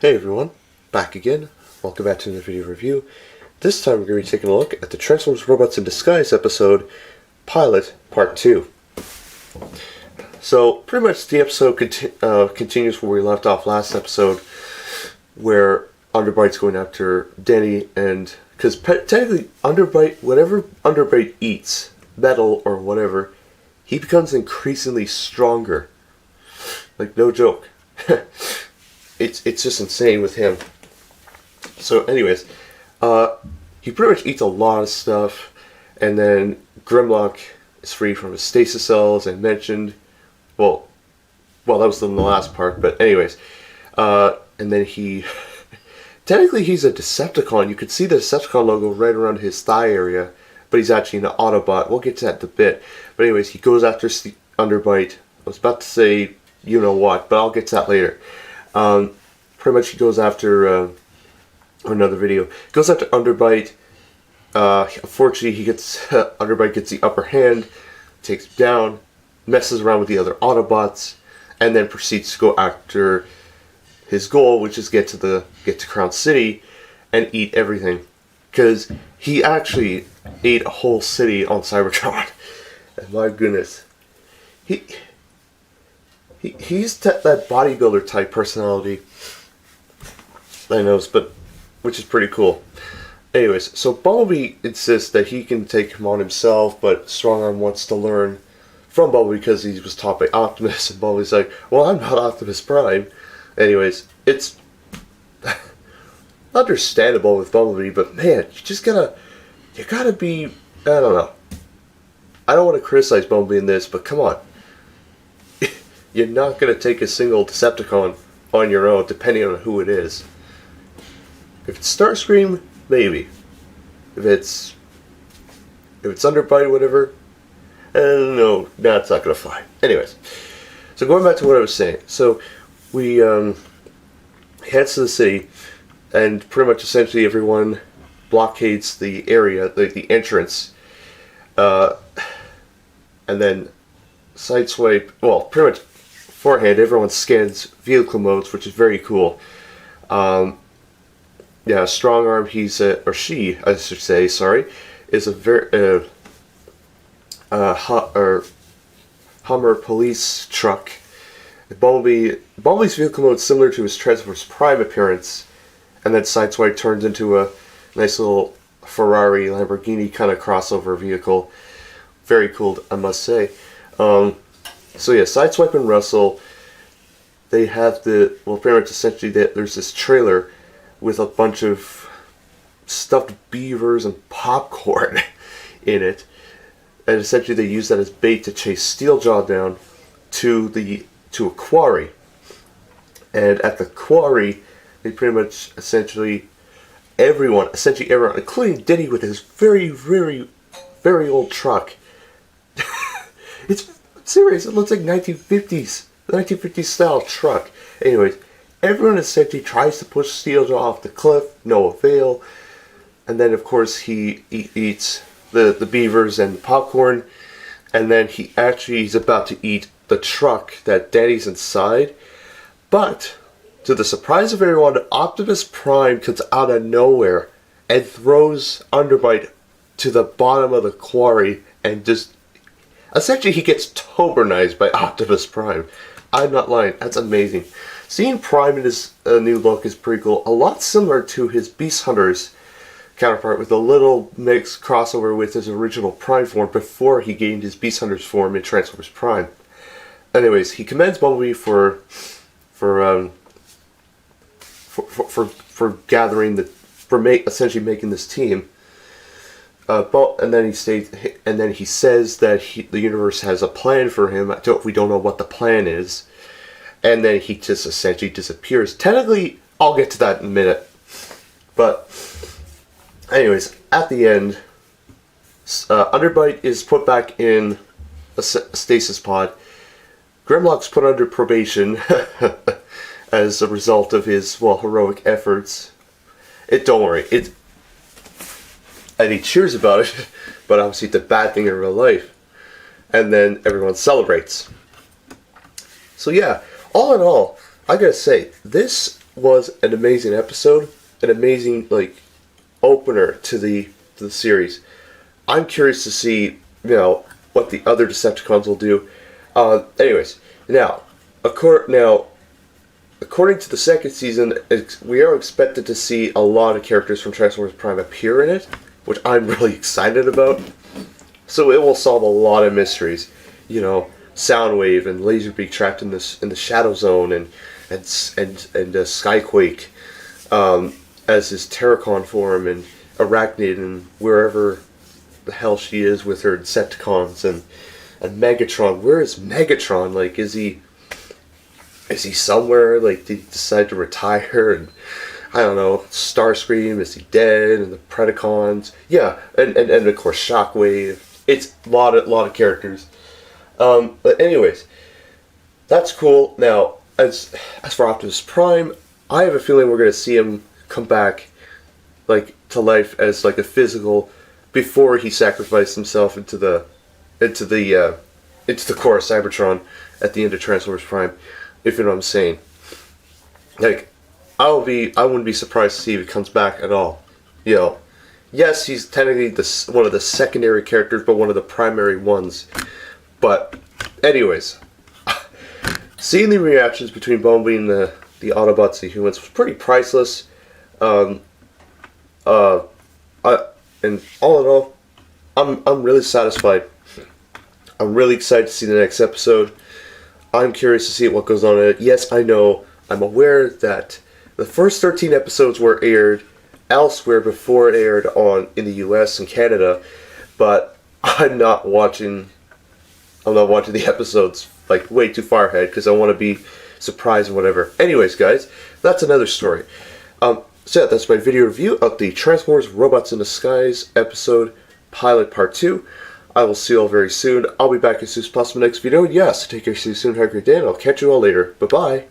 Hey everyone, back again. Welcome back to another video review. This time we're going to be taking a look at the Transformers Robots in Disguise episode, Pilot Part 2. So, pretty much the episode continues where we left off last episode, where Underbite's going after Denny, and because technically Underbite, whatever Underbite eats, metal or whatever, he becomes increasingly stronger. Like, no joke. It's just insane with him. So anyways, he pretty much eats a lot of stuff, and then Grimlock is free from his stasis cells, I mentioned. Well, that was in the last part, but anyways. And then he... Technically he's a Decepticon. You could see the Decepticon logo right around his thigh area, but he's actually an Autobot. We'll get to that in a bit. But anyways, he goes after Underbite. I was about to say you know what, but I'll get to that later. Pretty much he goes after another video. Goes after Underbite. Unfortunately, he gets Underbite gets the upper hand, takes him down, messes around with the other Autobots, and then proceeds to go after his goal, which is get to Crown City and eat everything. Because he actually ate a whole city on Cybertron. And my goodness, he's that bodybuilder type personality. I know, but which is pretty cool. Anyways, so Bumblebee insists that he can take him on himself, but Strongarm wants to learn from Bumblebee because he was taught by Optimus, and Bumblebee's like, well, I'm not Optimus Prime. Anyways, it's understandable with Bumblebee, but man, you gotta be, I don't know. I don't want to criticize Bumblebee in this, but come on. You're not gonna take a single Decepticon on your own, depending on who it is. If it's Starscream, maybe. If it's Underbite, whatever, no, that's not gonna fly. Anyways, so going back to what I was saying, so we heads to the city, and pretty much essentially everyone blockades the area, the entrance, and then Sideswipe. Well, pretty much beforehand, everyone scans vehicle modes, which is very cool. Yeah, Strongarm, or she, I should say, sorry, is a very Hummer police truck. Bumblebee's vehicle mode is similar to his Transformers Prime appearance, and then Sideswipe turns into a nice little Ferrari, Lamborghini kind of crossover vehicle. Very cool, I must say. So yeah, Sideswipe and Russell, they have pretty much essentially there's this trailer with a bunch of stuffed beavers and popcorn in it, and essentially they use that as bait to chase Steeljaw down to a quarry. And at the quarry, they pretty much everyone, including Denny with his very, very, very old truck. It's serious, it looks like 1950s style truck. Anyways, everyone essentially tries to push Steeljaw off the cliff, no avail. And then of course he eats the beavers and popcorn, and then he's about to eat the truck that Danny's inside. But to the surprise of everyone, Optimus Prime comes out of nowhere and throws Underbite to the bottom of the quarry, and just essentially he gets tobernized by Optimus Prime. I'm not lying, that's amazing. Seeing Prime in his new look is pretty cool. A lot similar to his Beast Hunters counterpart, with a little mixed crossover with his original Prime form before he gained his Beast Hunters form in Transformers Prime. Anyways, he commends Bumblebee for essentially making this team. And then he says that the universe has a plan for him. We don't know what the plan is. And then he just essentially disappears. Technically, I'll get to that in a minute. But, anyways, at the end, Underbite is put back in a stasis pod. Grimlock's put under probation as a result of his, heroic efforts. Don't worry, and he cheers about it, but obviously it's a bad thing in real life. And then everyone celebrates. So yeah, all in all, I gotta say, this was an amazing episode, an amazing like opener to the series. I'm curious to see, what the other Decepticons will do. Anyways, now, according to the second season, we are expected to see a lot of characters from Transformers Prime appear in it, which I'm really excited about. So it will solve a lot of mysteries. Soundwave and Laserbeak trapped in the Shadow Zone, and Skyquake as his Terracon form, and Arachnid, and wherever the hell she is with her Decepticons, and Megatron. Where is Megatron? Like, is he somewhere? Like, did he decide to retire? And I don't know. Starscream, is he dead? And the Predacons. Yeah, and of course Shockwave. It's a lot of characters. But anyways, that's cool. Now, as for Optimus Prime, I have a feeling we're gonna see him come back, like, to life as like a physical, before he sacrificed himself into the core of Cybertron at the end of Transformers Prime. If you know what I'm saying. Like, I wouldn't be surprised to see if he comes back at all. Yes, he's technically one of the secondary characters, but one of the primary ones. But, anyways, seeing the reactions between Bumblebee and the Autobots and the humans was pretty priceless. And all in all, I'm really satisfied. I'm really excited to see the next episode. I'm curious to see what goes on in it. Yes, I'm aware that the first 13 episodes were aired elsewhere before it aired in the US and Canada, but I'm not watching the episodes like way too far ahead because I want to be surprised and whatever. Anyways, guys, that's another story. So yeah, that's my video review of the Transformers Robots in Disguise episode pilot part 2. I will see you all very soon. I'll be back as soon as possible next video. Yes, take care, see you soon, have a great day, and I'll catch you all later. Bye-bye.